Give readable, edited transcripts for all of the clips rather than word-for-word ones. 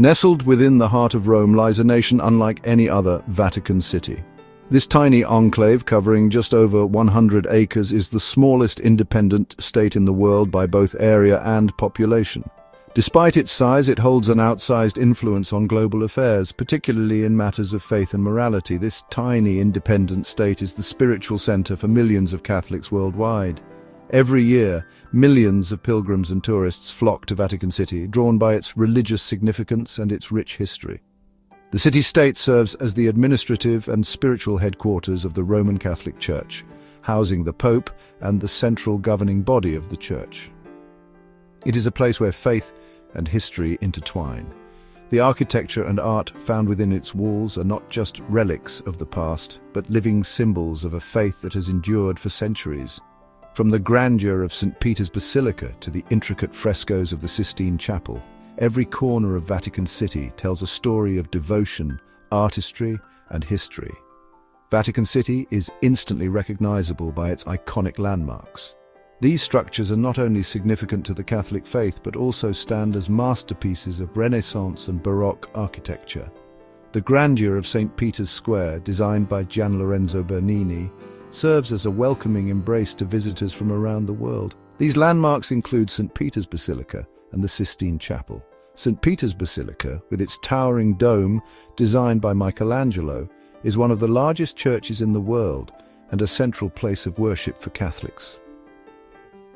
Nestled within the heart of Rome lies a nation unlike any other, Vatican City. This tiny enclave, covering just over 100 acres, is the smallest independent state in the world by both area and population. Despite its size, it holds an outsized influence on global affairs, particularly in matters of faith and morality. This tiny independent state is the spiritual center for millions of Catholics worldwide. Every year, millions of pilgrims and tourists flock to Vatican City, drawn by its religious significance and its rich history. The city-state serves as the administrative and spiritual headquarters of the Roman Catholic Church, housing the Pope and the central governing body of the Church. It is a place where faith and history intertwine. The architecture and art found within its walls are not just relics of the past, but living symbols of a faith that has endured for centuries. From the grandeur of St. Peter's Basilica to the intricate frescoes of the Sistine Chapel, every corner of Vatican City tells a story of devotion, artistry, and history. Vatican City is instantly recognizable by its iconic landmarks. These structures are not only significant to the Catholic faith, but also stand as masterpieces of Renaissance and Baroque architecture. The grandeur of St. Peter's Square, designed by Gian Lorenzo Bernini, serves as a welcoming embrace to visitors from around the world. These landmarks include St. Peter's Basilica and the Sistine Chapel. St. Peter's Basilica, with its towering dome, designed by Michelangelo, is one of the largest churches in the world and a central place of worship for Catholics.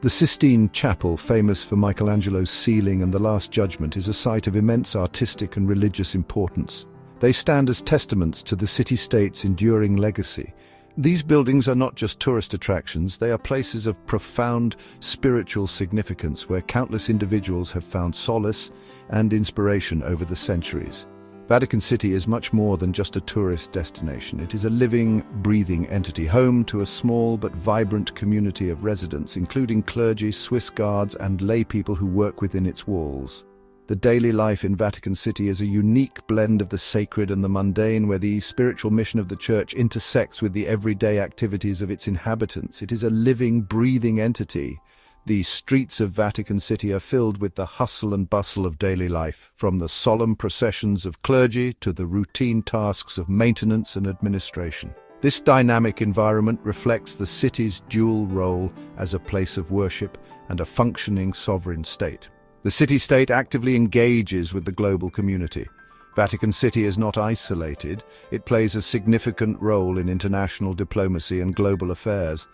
The Sistine Chapel, famous for Michelangelo's ceiling and the Last Judgment, is a site of immense artistic and religious importance. They stand as testaments to the city-state's enduring legacy. These buildings are not just tourist attractions, they are places of profound spiritual significance where countless individuals have found solace and inspiration over the centuries. Vatican City is much more than just a tourist destination. It is a living, breathing entity, home to a small but vibrant community of residents, including clergy, Swiss guards, and lay people who work within its walls. The daily life in Vatican City is a unique blend of the sacred and the mundane, where the spiritual mission of the Church intersects with the everyday activities of its inhabitants. It is a living, breathing entity. The streets of Vatican City are filled with the hustle and bustle of daily life, from the solemn processions of clergy to the routine tasks of maintenance and administration. This dynamic environment reflects the city's dual role as a place of worship and a functioning sovereign state. The city-state actively engages with the global community. Vatican City is not isolated. It plays a significant role in international diplomacy and global affairs.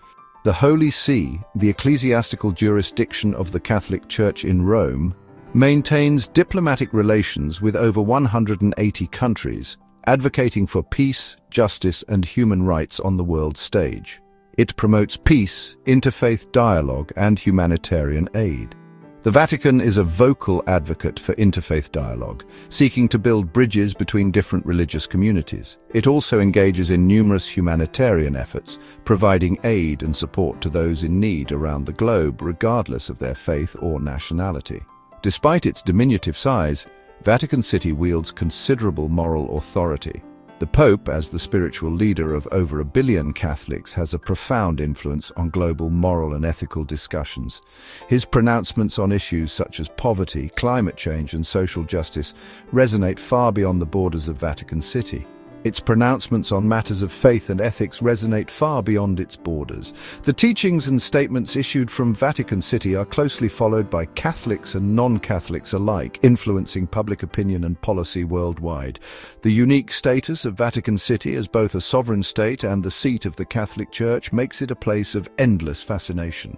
The Holy See, the ecclesiastical jurisdiction of the Catholic Church in Rome, maintains diplomatic relations with over 180 countries, advocating for peace, justice, and human rights on the world stage. It promotes peace, interfaith dialogue, and humanitarian aid. The Vatican is a vocal advocate for interfaith dialogue, seeking to build bridges between different religious communities. It also engages in numerous humanitarian efforts, providing aid and support to those in need around the globe, regardless of their faith or nationality. Despite its diminutive size, Vatican City wields considerable moral authority. The Pope, as the spiritual leader of over 1 billion Catholics, has a profound influence on global moral and ethical discussions. His pronouncements on issues such as poverty, climate change, and social justice resonate far beyond the borders of Vatican City. Its pronouncements on matters of faith and ethics resonate far beyond its borders. The teachings and statements issued from Vatican City are closely followed by Catholics and non-Catholics alike, influencing public opinion and policy worldwide. The unique status of Vatican City as both a sovereign state and the seat of the Catholic Church makes it a place of endless fascination.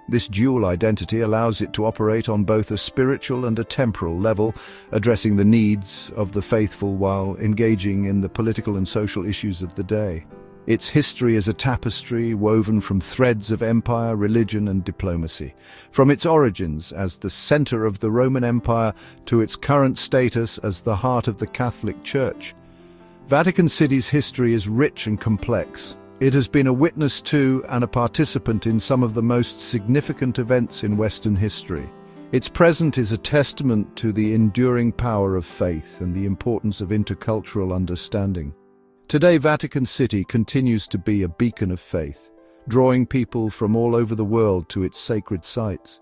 This dual identity allows it to operate on both a spiritual and a temporal level, addressing the needs of the faithful while engaging in the political and social issues of the day. Its history is a tapestry woven from threads of empire, religion, and diplomacy. From its origins as the center of the Roman Empire to its current status as the heart of the Catholic Church, Vatican City's history is rich and complex. It has been a witness to and a participant in some of the most significant events in Western history. Its present is a testament to the enduring power of faith and the importance of intercultural understanding. Today, Vatican City continues to be a beacon of faith, drawing people from all over the world to its sacred sites.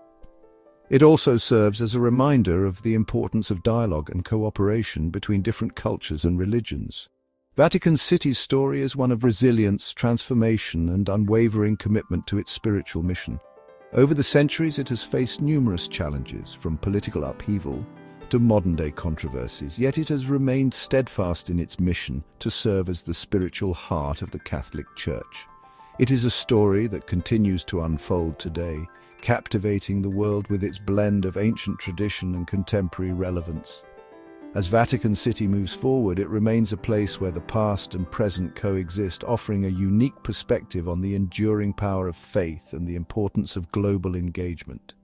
It also serves as a reminder of the importance of dialogue and cooperation between different cultures and religions. Vatican City's story is one of resilience, transformation, and unwavering commitment to its spiritual mission. Over the centuries, it has faced numerous challenges, from political upheaval to modern-day controversies, yet it has remained steadfast in its mission to serve as the spiritual heart of the Catholic Church. It is a story that continues to unfold today, captivating the world with its blend of ancient tradition and contemporary relevance. As Vatican City moves forward, it remains a place where the past and present coexist, offering a unique perspective on the enduring power of faith and the importance of global engagement.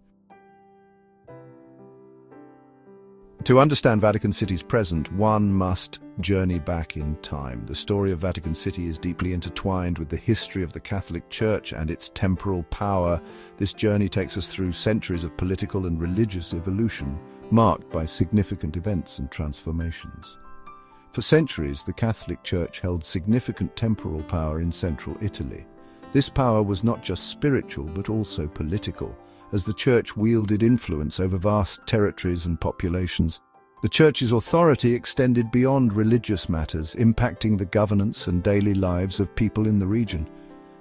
To understand Vatican City's present, one must journey back in time. The story of Vatican City is deeply intertwined with the history of the Catholic Church and its temporal power. This journey takes us through centuries of political and religious evolution, marked by significant events and transformations. For centuries, the Catholic Church held significant temporal power in central Italy. This power was not just spiritual but also political, as the Church wielded influence over vast territories and populations. The Church's authority extended beyond religious matters, impacting the governance and daily lives of people in the region.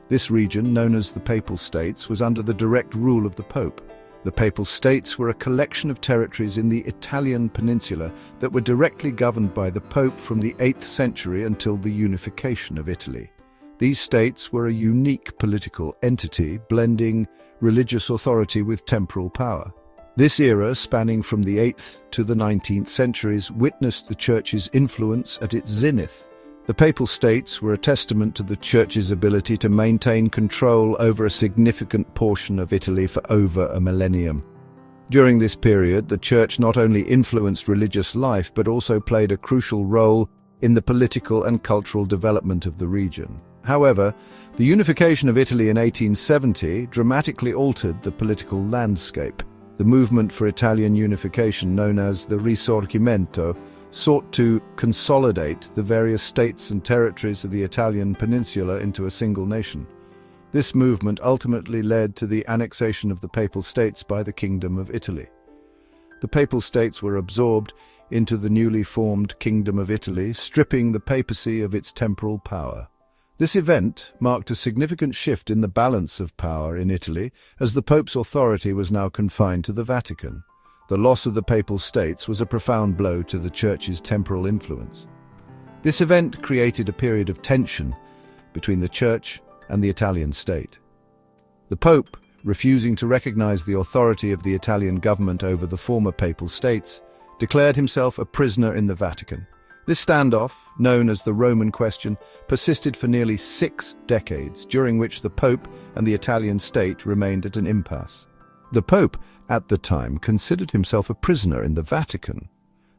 This region, known as the Papal States, was under the direct rule of the Pope. The Papal States were a collection of territories in the Italian peninsula that were directly governed by the Pope from the 8th century until the unification of Italy. These states were a unique political entity, blending religious authority with temporal power. This era, spanning from the 8th to the 19th centuries, witnessed the Church's influence at its zenith. The Papal States were a testament to the Church's ability to maintain control over a significant portion of Italy for over a millennium. During this period, the Church not only influenced religious life but also played a crucial role in the political and cultural development of the region. However, the unification of Italy in 1870 dramatically altered the political landscape. The movement for Italian unification, known as the Risorgimento, sought to consolidate the various states and territories of the Italian peninsula into a single nation. This movement ultimately led to the annexation of the Papal States by the Kingdom of Italy. The Papal States were absorbed into the newly formed Kingdom of Italy, stripping the papacy of its temporal power. This event marked a significant shift in the balance of power in Italy, as the Pope's authority was now confined to the Vatican. The loss of the Papal States was a profound blow to the Church's temporal influence. This event created a period of tension between the Church and the Italian state. The Pope, refusing to recognize the authority of the Italian government over the former Papal States, declared himself a prisoner in the Vatican. This standoff, known as the Roman Question, persisted for nearly 6 decades, during which the Pope and the Italian state remained at an impasse. The Pope, at the time, considered himself a prisoner in the Vatican.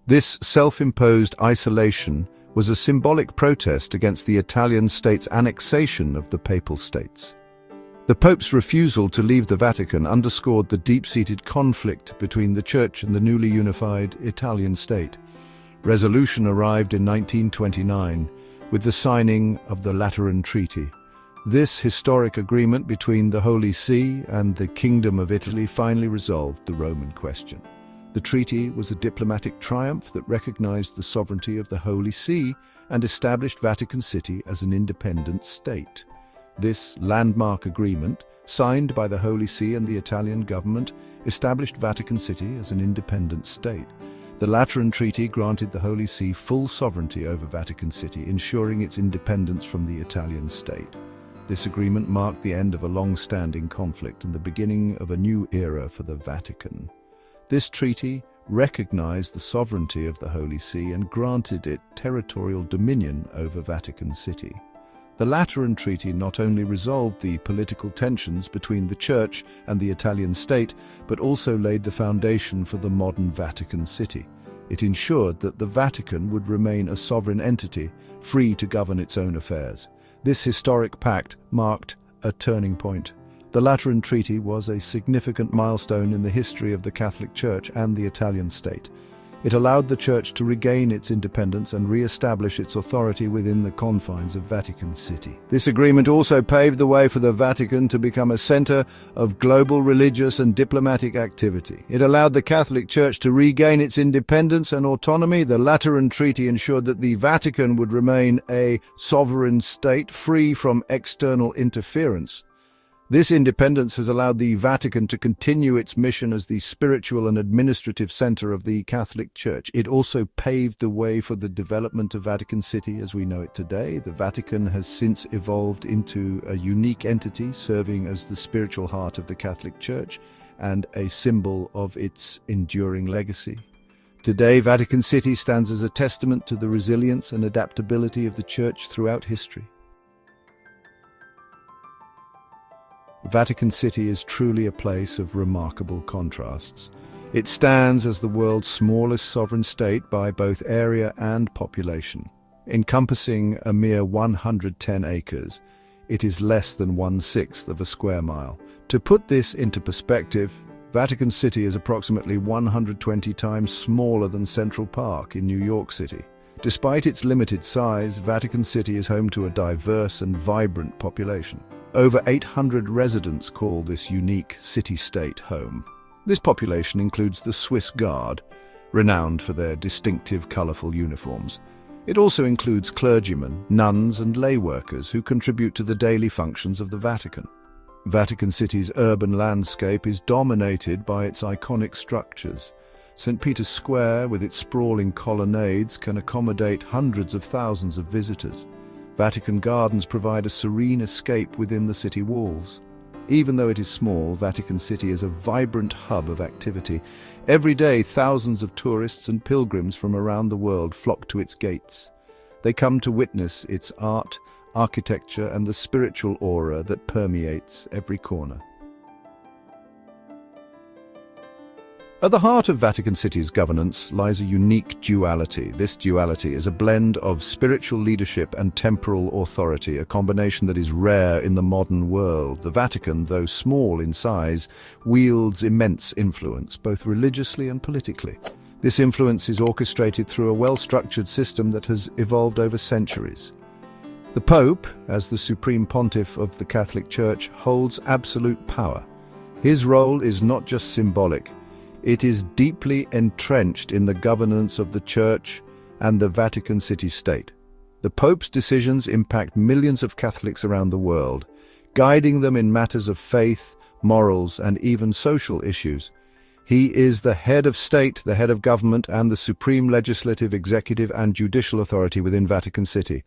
This self-imposed isolation was a symbolic protest against the Italian state's annexation of the Papal States. The Pope's refusal to leave the Vatican underscored the deep-seated conflict between the Church and the newly unified Italian state. Resolution arrived in 1929 with the signing of the Lateran Treaty. This historic agreement between the Holy See and the Kingdom of Italy finally resolved the Roman question. The treaty was a diplomatic triumph that recognized the sovereignty of the Holy See and established Vatican City as an independent state. This landmark agreement, signed by the Holy See and the Italian government, established Vatican City as an independent state. The Lateran Treaty granted the Holy See full sovereignty over Vatican City, ensuring its independence from the Italian state. This agreement marked the end of a long-standing conflict and the beginning of a new era for the Vatican. This treaty recognized the sovereignty of the Holy See and granted it territorial dominion over Vatican City. The Lateran Treaty not only resolved the political tensions between the Church and the Italian state, but also laid the foundation for the modern Vatican City. It ensured that the Vatican would remain a sovereign entity, free to govern its own affairs. This historic pact marked a turning point. The Lateran Treaty was a significant milestone in the history of the Catholic Church and the Italian state. It allowed the Church to regain its independence and re-establish its authority within the confines of Vatican City. This agreement also paved the way for the Vatican to become a center of global religious and diplomatic activity. It allowed the Catholic Church to regain its independence and autonomy. The Lateran Treaty ensured that the Vatican would remain a sovereign state free from external interference. This independence has allowed the Vatican to continue its mission as the spiritual and administrative center of the Catholic Church. It also paved the way for the development of Vatican City as we know it today. The Vatican has since evolved into a unique entity serving as the spiritual heart of the Catholic Church and a symbol of its enduring legacy. Today, Vatican City stands as a testament to the resilience and adaptability of the Church throughout history. Vatican City is truly a place of remarkable contrasts. It stands as the world's smallest sovereign state by both area and population. Encompassing a mere 110 acres, it is less than 1/6 of a square mile. To put this into perspective, Vatican City is approximately 120 times smaller than Central Park in New York City. Despite its limited size, Vatican City is home to a diverse and vibrant population. Over 800 residents call this unique city-state home. This population includes the Swiss Guard, renowned for their distinctive, colorful uniforms. It also includes clergymen, nuns, and lay workers who contribute to the daily functions of the Vatican. Vatican City's urban landscape is dominated by its iconic structures. St. Peter's Square, with its sprawling colonnades, can accommodate hundreds of thousands of visitors. Vatican Gardens provide a serene escape within the city walls. Even though it is small, Vatican City is a vibrant hub of activity. Every day, thousands of tourists and pilgrims from around the world flock to its gates. They come to witness its art, architecture, and the spiritual aura that permeates every corner. At the heart of Vatican City's governance lies a unique duality. This duality is a blend of spiritual leadership and temporal authority, a combination that is rare in the modern world. The Vatican, though small in size, wields immense influence, both religiously and politically. This influence is orchestrated through a well-structured system that has evolved over centuries. The Pope, as the Supreme Pontiff of the Catholic Church, holds absolute power. His role is not just symbolic. It is deeply entrenched in the governance of the Church and the Vatican City state. The Pope's decisions impact millions of Catholics around the world, guiding them in matters of faith, morals, and even social issues. He is the head of state, the head of government, and the supreme legislative, executive, and judicial authority within Vatican City.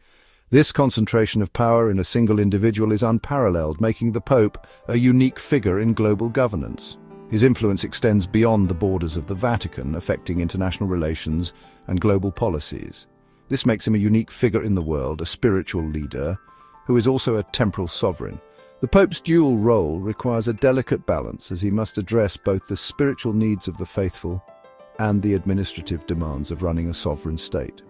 This concentration of power in a single individual is unparalleled, making the Pope a unique figure in global governance. His influence extends beyond the borders of the Vatican, affecting international relations and global policies. This makes him a unique figure in the world, a spiritual leader, who is also a temporal sovereign. The Pope's dual role requires a delicate balance, as he must address both the spiritual needs of the faithful and the administrative demands of running a sovereign state.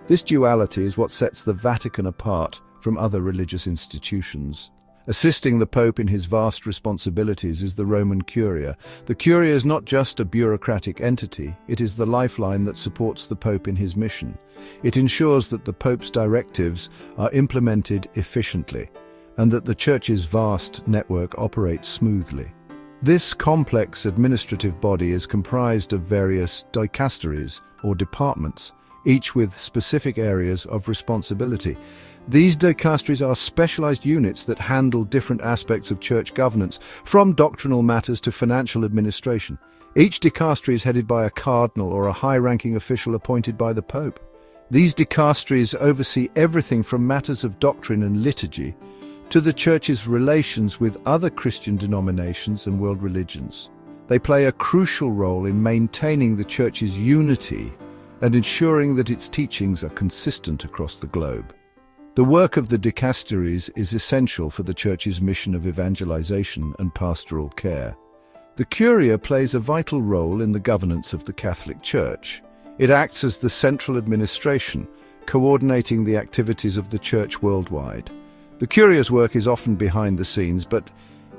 This duality is what sets the Vatican apart from other religious institutions. Assisting the Pope in his vast responsibilities is the Roman Curia. The Curia is not just a bureaucratic entity, it is the lifeline that supports the Pope in his mission. It ensures that the Pope's directives are implemented efficiently, and that the Church's vast network operates smoothly. This complex administrative body is comprised of various dicasteries, or departments, each with specific areas of responsibility. These dicasteries are specialized units that handle different aspects of church governance, from doctrinal matters to financial administration. Each dicastery is headed by a cardinal or a high-ranking official appointed by the Pope. These dicasteries oversee everything from matters of doctrine and liturgy to the Church's relations with other Christian denominations and world religions. They play a crucial role in maintaining the Church's unity and ensuring that its teachings are consistent across the globe. The work of the dicasteries is essential for the Church's mission of evangelization and pastoral care. The Curia plays a vital role in the governance of the Catholic Church. It acts as the central administration, coordinating the activities of the Church worldwide. The Curia's work is often behind the scenes, but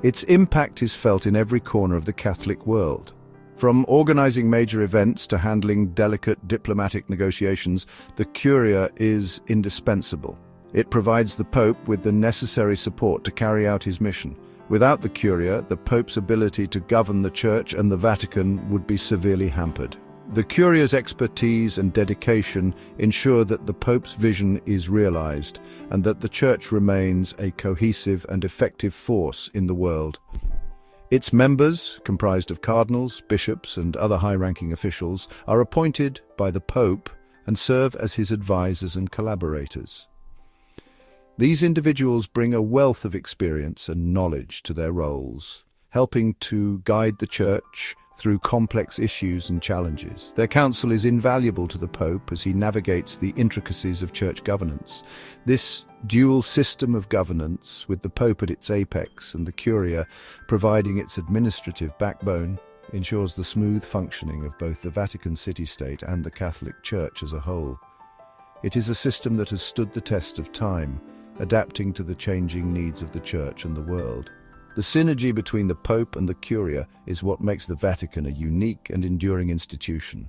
its impact is felt in every corner of the Catholic world. From organizing major events to handling delicate diplomatic negotiations, the Curia is indispensable. It provides the Pope with the necessary support to carry out his mission. Without the Curia, the Pope's ability to govern the Church and the Vatican would be severely hampered. The Curia's expertise and dedication ensure that the Pope's vision is realized and that the Church remains a cohesive and effective force in the world. Its members, comprised of cardinals, bishops, and other high-ranking officials, are appointed by the Pope and serve as his advisors and collaborators. These individuals bring a wealth of experience and knowledge to their roles, helping to guide the Church through complex issues and challenges. Their counsel is invaluable to the Pope as he navigates the intricacies of Church governance. This dual system of governance, with the Pope at its apex and the Curia providing its administrative backbone, ensures the smooth functioning of both the Vatican city-state and the Catholic Church as a whole. It is a system that has stood the test of time, adapting to the changing needs of the Church and the world. The synergy between the Pope and the Curia is what makes the Vatican a unique and enduring institution.